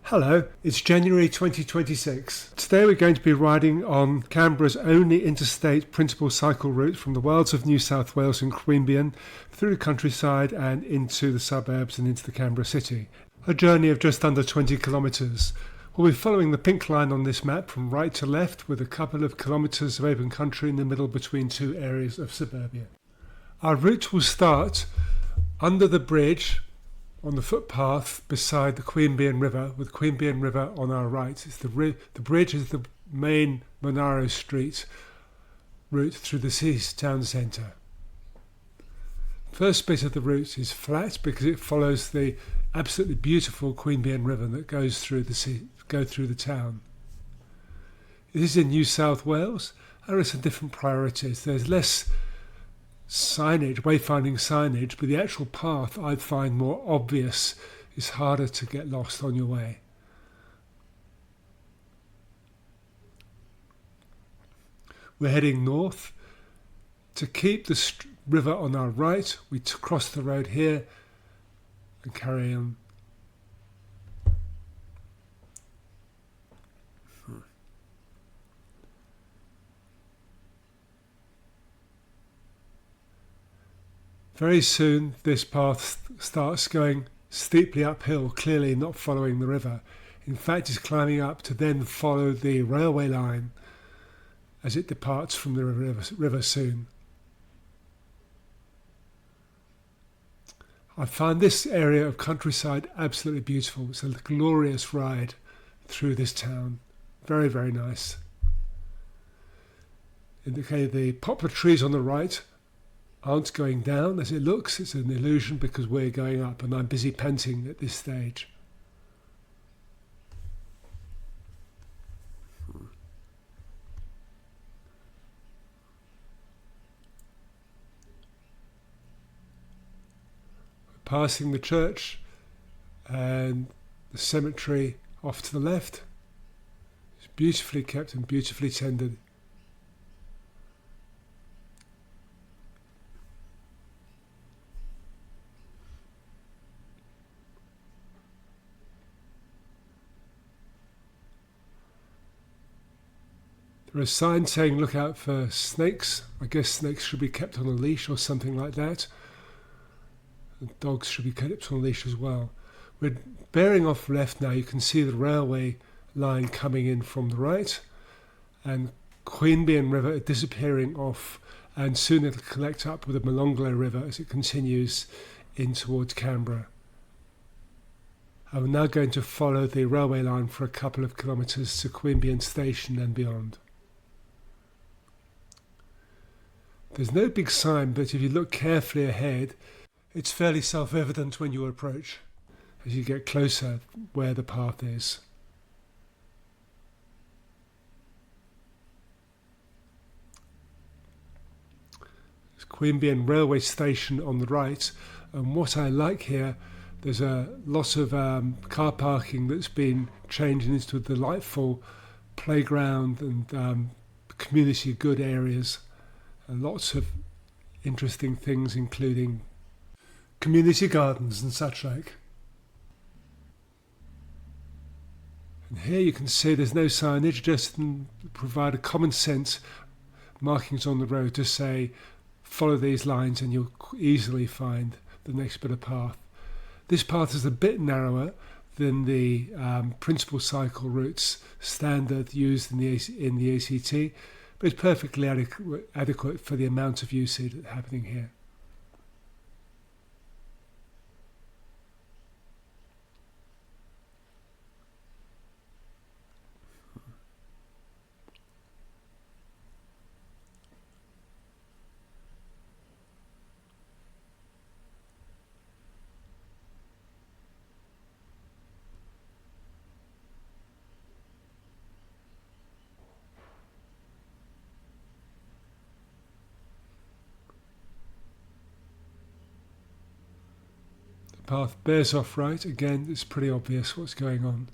Hello, it's January 2026. Today we're going to be riding on Canberra's only interstate principal cycle route from the wilds of New South Wales and Queanbeyan through the countryside and into the suburbs and into the Canberra city. A journey of just under 20 kilometres. We'll be following the pink line on this map from right to left with a couple of kilometres of open country in the middle between two areas of suburbia. Our route will start under the bridge on the footpath beside the Queanbeyan River, with Queanbeyan River on our right. The bridge is the main Monaro Street route through the town centre. First bit of the route is flat because it follows the absolutely beautiful Queanbeyan River that goes through the town. This is in New South Wales. There are some different priorities. There's less signage, wayfinding signage, but the actual path I find more obvious. Is harder to get lost on your way. We're heading north. To keep the river on our right, we cross the road here and carry on. Very soon this path starts going steeply uphill, clearly not following the river. In fact, it's climbing up to then follow the railway line as it departs from the river soon. I find this area of countryside absolutely beautiful. It's a glorious ride through this town. Very, very nice. The poplar trees on the right aren't going down as it looks. It's an illusion because we're going up, and I'm busy panting at this stage. We're passing the church and the cemetery off to the left. It's beautifully kept and beautifully tended. There are signs saying look out for snakes. I guess snakes should be kept on a leash or something like that. And dogs should be kept on a leash as well. We're bearing off left now. You can see the railway line coming in from the right, and Queanbeyan River disappearing off, and soon it'll connect up with the Molonglo River as it continues in towards Canberra. I'm now going to follow the railway line for a couple of kilometres to Queanbeyan Station and beyond. There's no big sign, but if you look carefully ahead, it's fairly self-evident when you approach, as you get closer where the path is. There's Queanbeyan Railway Station on the right, and what I like here, there's a lot of car parking that's been changed into delightful playground and community good areas. And lots of interesting things, including community gardens and such like. And here you can see there's no signage, just provide a common sense markings on the road to say follow these lines and you'll easily find the next bit of path. This path is a bit narrower than the principal cycle routes standard used in the ACT, but it's perfectly adequate for the amount of usage happening here. Path bears off right. Again, it's pretty obvious what's going on.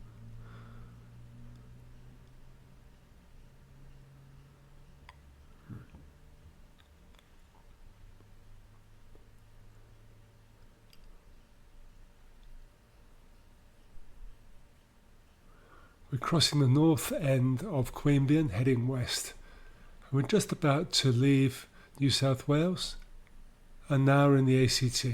We're crossing the north end of Queanbeyan, heading west. We're just about to leave New South Wales and now we're in the ACT.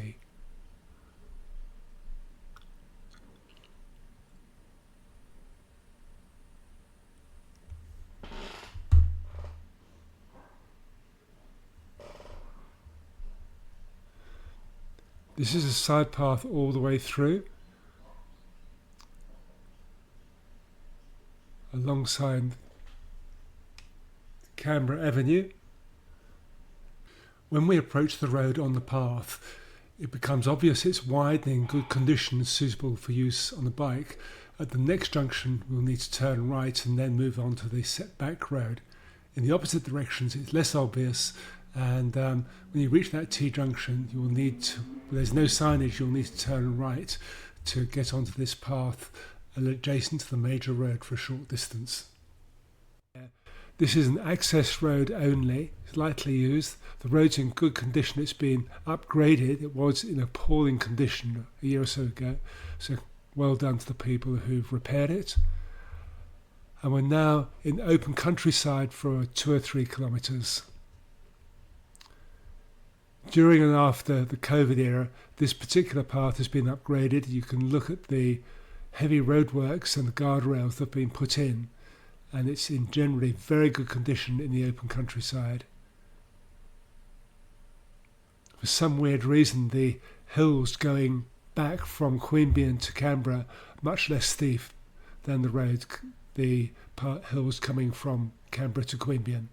This is a side path all the way through, alongside Canberra Avenue. When we approach the road on the path, it becomes obvious it's wide and in good condition, suitable for use on a bike. At the next junction, we'll need to turn right and then move on to the setback road. In the opposite directions, it's less obvious, and when you reach that T-junction, you will need to, there's no signage, you'll need to turn right to get onto this path adjacent to the major road for a short distance. This is an access road only, it's lightly used. The road's in good condition, it's been upgraded. It was in appalling condition a year or so ago, so well done to the people who've repaired it. And we're now in open countryside for 2 or 3 kilometres. During and after the COVID era, this particular path has been upgraded. You can look at the heavy roadworks and the guardrails that have been put in, and it's in generally very good condition in the open countryside. For some weird reason, the hills going back from Queanbeyan to Canberra much less steep than the road, the hills coming from Canberra to Queanbeyan.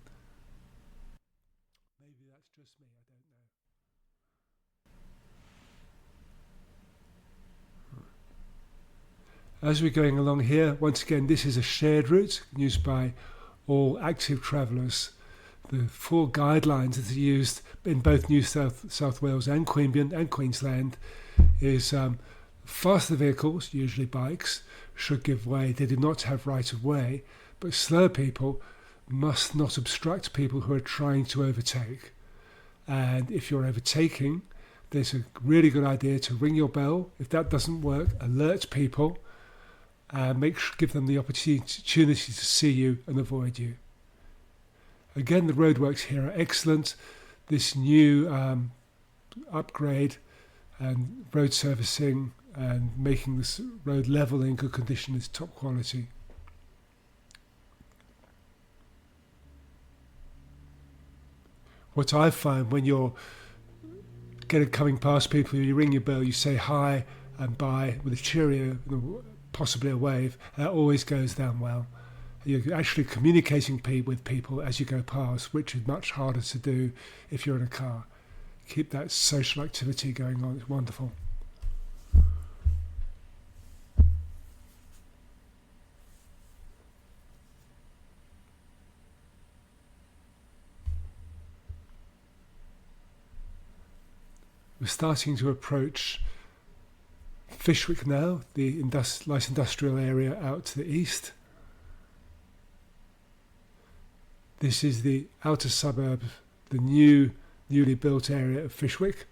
Maybe that's just me, I don't know. As we're going along here, once again, this is a shared route used by all active travellers. The 4 guidelines that are used in both New South Wales and Queanbeyan and Queensland is faster vehicles, usually bikes, should give way. They do not have right of way, but slower people must not obstruct people who are trying to overtake. And if you're overtaking, there's a really good idea to ring your bell. If that doesn't work, alert people and give them the opportunity to see you and avoid you. Again, the roadworks here are excellent. This new upgrade and road servicing and making this road level in good condition is top quality. What I find when you're coming past people, you ring your bell, you say hi and bye with a cheerio, possibly a wave, and that always goes down well. You're actually communicating with people as you go past, which is much harder to do if you're in a car. Keep that social activity going on, it's wonderful. We're starting to approach Fyshwick now, the light industrial area out to the east. This is the outer suburb, the newly built area of Fyshwick.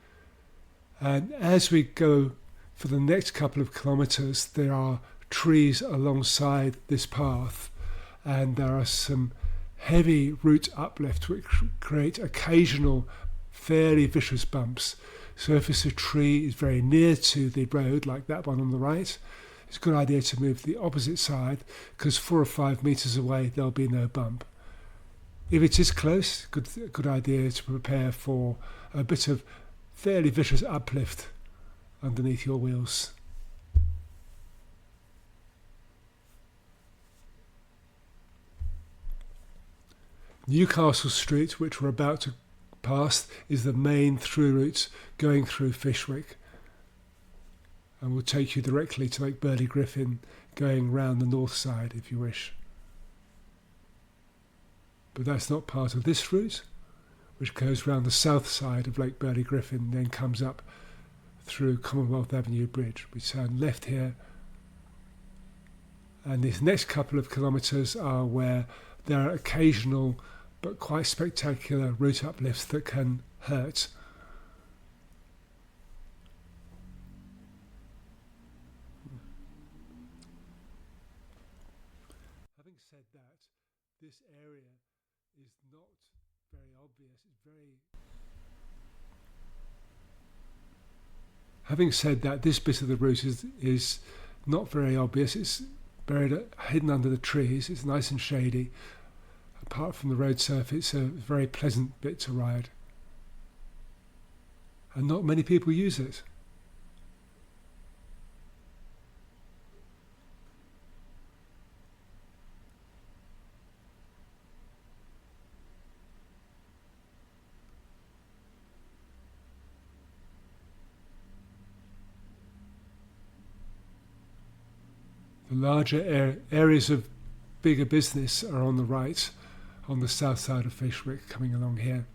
And as we go for the next couple of kilometres, there are trees alongside this path, and there are some heavy root uplift which create occasional fairly vicious bumps. So if it's a tree is very near to the road, like that one on the right, it's a good idea to move to the opposite side, because 4 or 5 metres away there'll be no bump. If it is close, good idea to prepare for a bit of fairly vicious uplift underneath your wheels. Newcastle Street, which we're about to pass, is the main through route going through Fyshwick, and will take you directly to Lake Burley Griffin, going round the north side if you wish. But that's not part of this route, which goes round the south side of Lake Burley Griffin, then comes up through Commonwealth Avenue Bridge. We turn left here, and these next couple of kilometres are where there are occasional but quite spectacular route uplifts that can hurt. said that, this area is not very obvious. It's very... Having said that, this bit of the route is not very obvious. It's buried, hidden under the trees. It's nice and shady. Apart from the road surface, it's a very pleasant bit to ride. And not many people use it. The larger areas of bigger business are on the right, on the south side of Fyshwick, coming along here.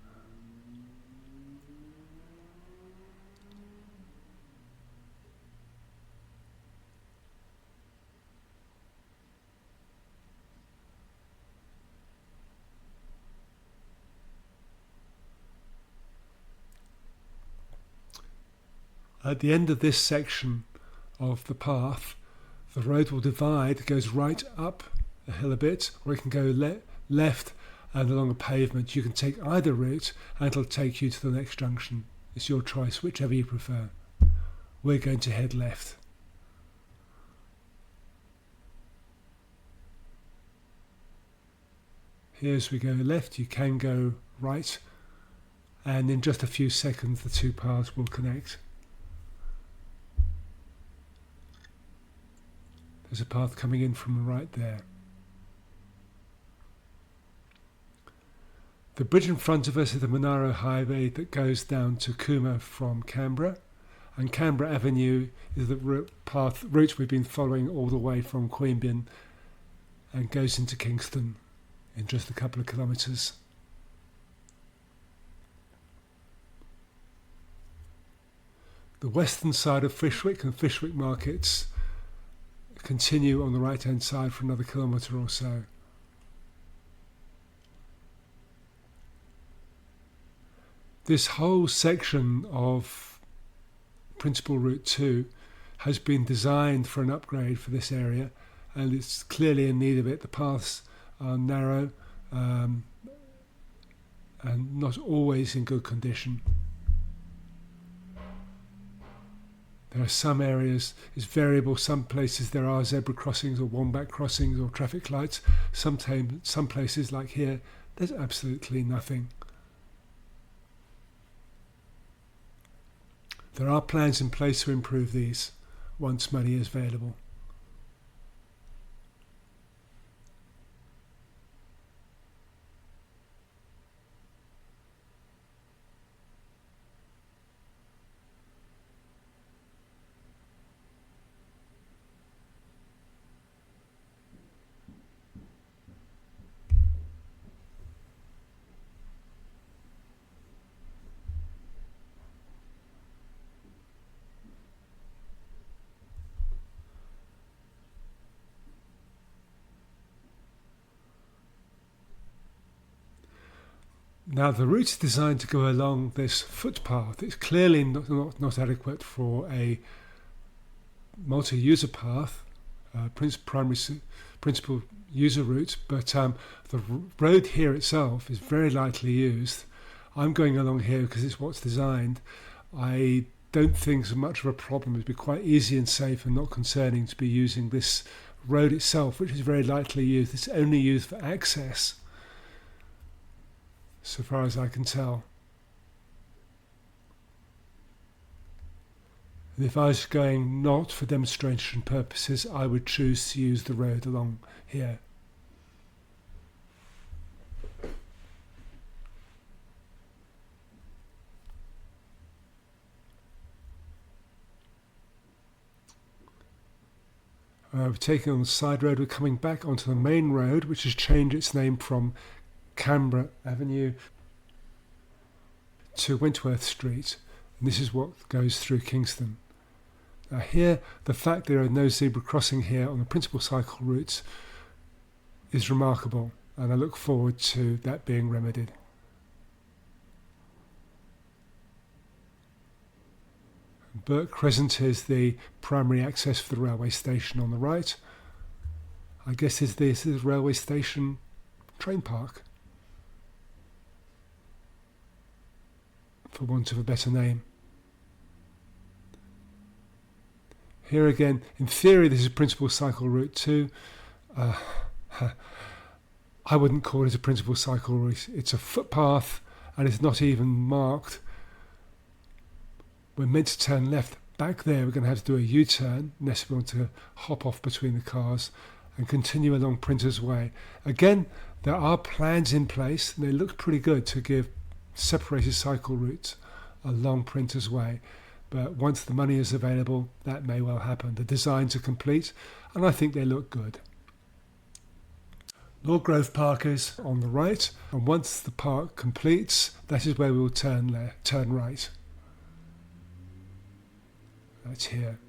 At the end of this section of the path, the road will divide, goes right up a hill a bit, or it can go left and along a pavement. You can take either route and it'll take you to the next junction. It's your choice, whichever you prefer. We're going to head left. Here as we go left, you can go right, and in just a few seconds the two paths will connect. There's a path coming in from the right there. The bridge in front of us is the Monaro Highway that goes down to Cooma from Canberra, and Canberra Avenue is the route we've been following all the way from Queanbeyan and goes into Kingston in just a couple of kilometres. The western side of Fyshwick and Fyshwick markets continue on the right hand side for another kilometre or so. This whole section of Principal Route 2 has been designed for an upgrade for this area, and it's clearly in need of it. The paths are narrow and not always in good condition. There are some areas, it's variable. Some places there are zebra crossings or wombat crossings or traffic lights. Some places like here, there's absolutely nothing. There are plans in place to improve these once money is available. Now the route is designed to go along this footpath. It's clearly not adequate for a multi-user path, principal user route, but the road here itself is very lightly used. I'm going along here because it's what's designed. I don't think it's much of a problem. It'd be quite easy and safe and not concerning to be using this road itself, which is very lightly used. It's only used for access, so far as I can tell. And if I was going not for demonstration purposes, I would choose to use the road along here. We're taking on the side road. We're coming back onto the main road, which has changed its name from Canberra Avenue to Wentworth Street, and this is what goes through Kingston. Now here, the fact there are no zebra crossing here on the principal cycle routes is remarkable, and I look forward to that being remedied. Burke Crescent is the primary access for the railway station on the right. I guess this is railway station train park, for want of a better name. Here again, in theory, this is principal cycle route 2. I wouldn't call it a principal cycle route. It's a footpath and it's not even marked. We're meant to turn left. Back there, we're going to have to do a U-turn unless we want to hop off between the cars and continue along Printer's Way. Again, there are plans in place and they look pretty good to give separated cycle routes along Printer's Way. But once the money is available, that may well happen. The designs are complete and I think they look good. Lord Grove Park is on the right, and once the park completes, that is where we will turn right. That's here,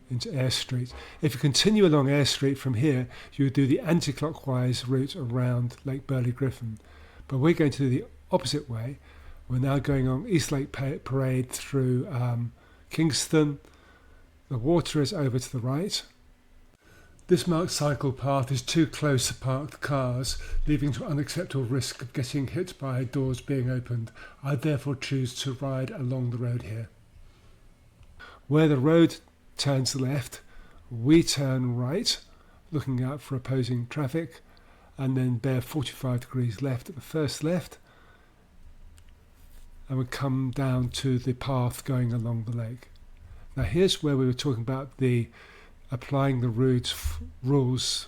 into Eyre Street. If you continue along Eyre Street from here, you would do the anti-clockwise route around Lake Burley Griffin. But we're going to do the opposite way. We're now going on East Lake Parade through Kingston. The water is over to the right. This marked cycle path is too close to parked cars, leaving to unacceptable risk of getting hit by doors being opened. I therefore choose to ride along the road here. Where the road turns left, we turn right, looking out for opposing traffic, and then bear 45 degrees left at the first left, and we come down to the path going along the lake. Now here's where we were talking about applying the rules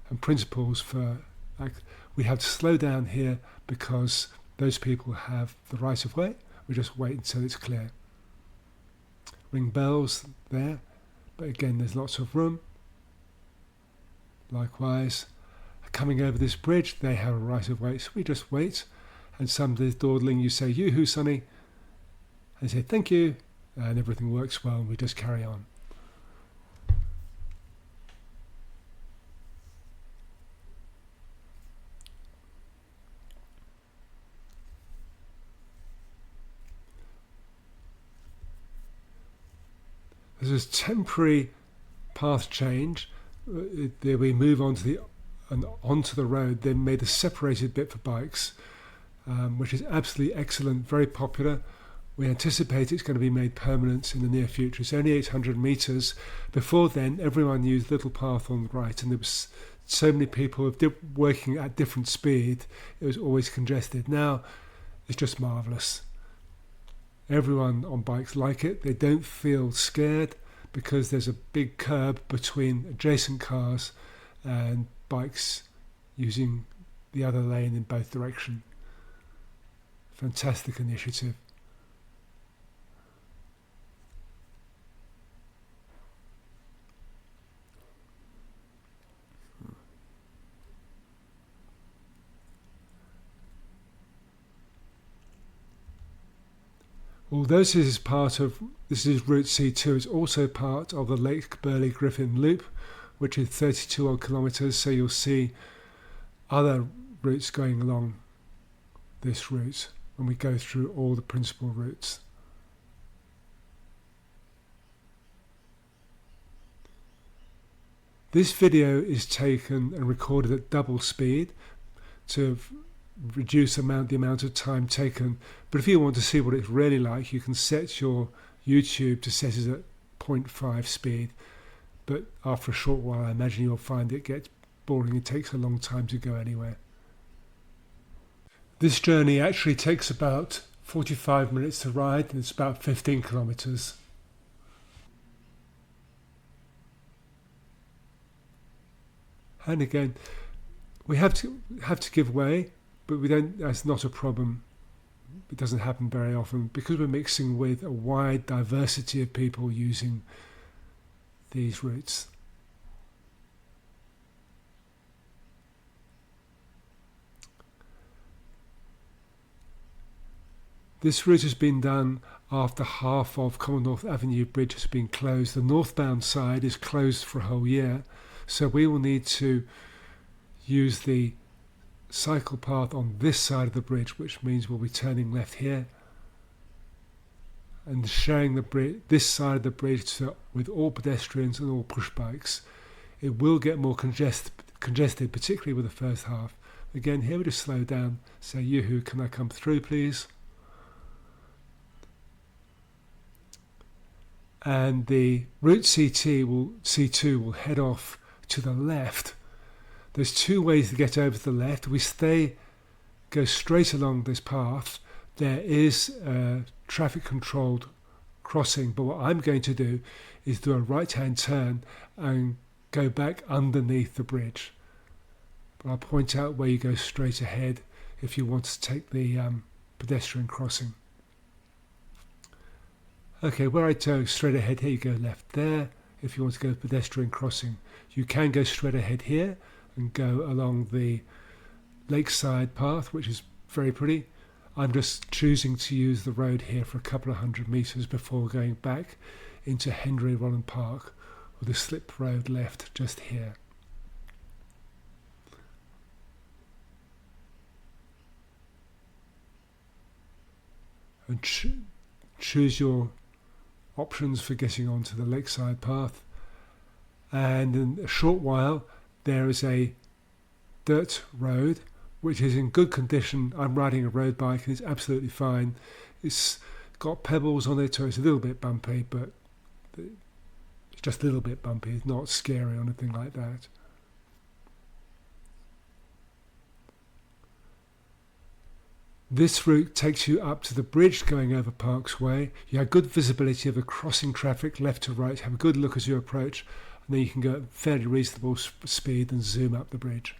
and principles for, we have to slow down here because those people have the right of way. We just wait until it's clear. Ring bells there, but again there's lots of room. Likewise, coming over this bridge, they have a right of way, so we just wait, and somebody's dawdling, you say, "Yoo-hoo, sonny," and they say, "Thank you," and everything works well, and we just carry on. There's a temporary path change. We move onto the road. They made a separated bit for bikes, which is absolutely excellent, very popular. We anticipate it's going to be made permanent in the near future. It's only 800 metres. Before then, everyone used little path on the right, and there was so many people working at different speed. It was always congested. Now, it's just marvellous. Everyone on bikes like it. They don't feel scared because there's a big curb between adjacent cars and bikes using the other lane in both directions. Fantastic initiative. Although this is Route C2, it's also part of the Lake Burley Griffin Loop, which is 32 odd kilometres, so you'll see other routes going along this route when we go through all the principal routes. This video is taken and recorded at double speed to reduce the amount of time taken, but if you want to see what it's really like, you can set your YouTube to set it at 0.5 speed, but after a short while I imagine you'll find it gets boring. It takes a long time to go anywhere. This journey actually takes about 45 minutes to ride, and it's about 15 kilometres. And again, we have to give way, but we don't. That's not a problem. It doesn't happen very often because we're mixing with a wide diversity of people using these routes. This route has been done after half of Commonwealth Avenue Bridge has been closed. The northbound side is closed for a whole year, so we will need to use the cycle path on this side of the bridge, which means we'll be turning left here and sharing this side of the bridge with all pedestrians and all push bikes. It will get more congested congested, particularly with the first half. Again, here we just slow down, say, yoo-hoo, can I come through please? And the route C2 will head off to the left. There's two ways to get over to the left. We go straight along this path. There is a traffic controlled crossing, but what I'm going to do is do a right-hand turn and go back underneath the bridge. But I'll point out where you go straight ahead if you want to take the pedestrian crossing. Okay, where I go straight ahead here, you go left there. If you want to go pedestrian crossing, you can go straight ahead here and go along the lakeside path, which is very pretty. I'm just choosing to use the road here for a couple of 100 metres before going back into Henry Rolland Park with a slip road left just here. And choose your options for getting onto the lakeside path. And in a short while there is a dirt road which is in good condition. I'm riding a road bike and it's absolutely fine. It's got pebbles on it, so it's a little bit bumpy, but it's just a little bit bumpy. It's not scary or anything like that. This route takes you up to the bridge going over Parks Way. You have good visibility of the crossing traffic left to right. Have a good look as you approach, and then you can go at fairly reasonable speed and zoom up the bridge.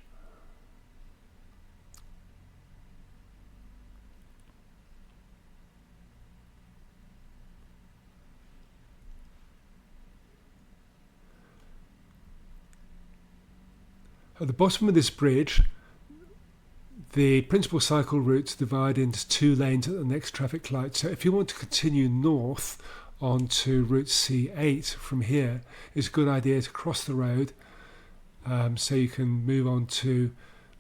At the bottom of this bridge, the principal cycle routes divide into two lanes at the next traffic light. So if you want to continue north onto Route C8 from here, it's a good idea to cross the road so you can move on to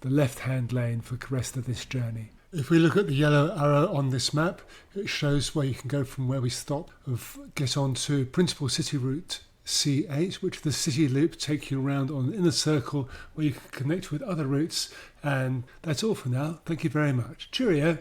the left-hand lane for the rest of this journey. If we look at the yellow arrow on this map, it shows where you can go from where we stop, get on to principal city route C8, which is the city loop, take you around on an inner circle where you can connect with other routes. And that's all for now. Thank you very much. Cheerio.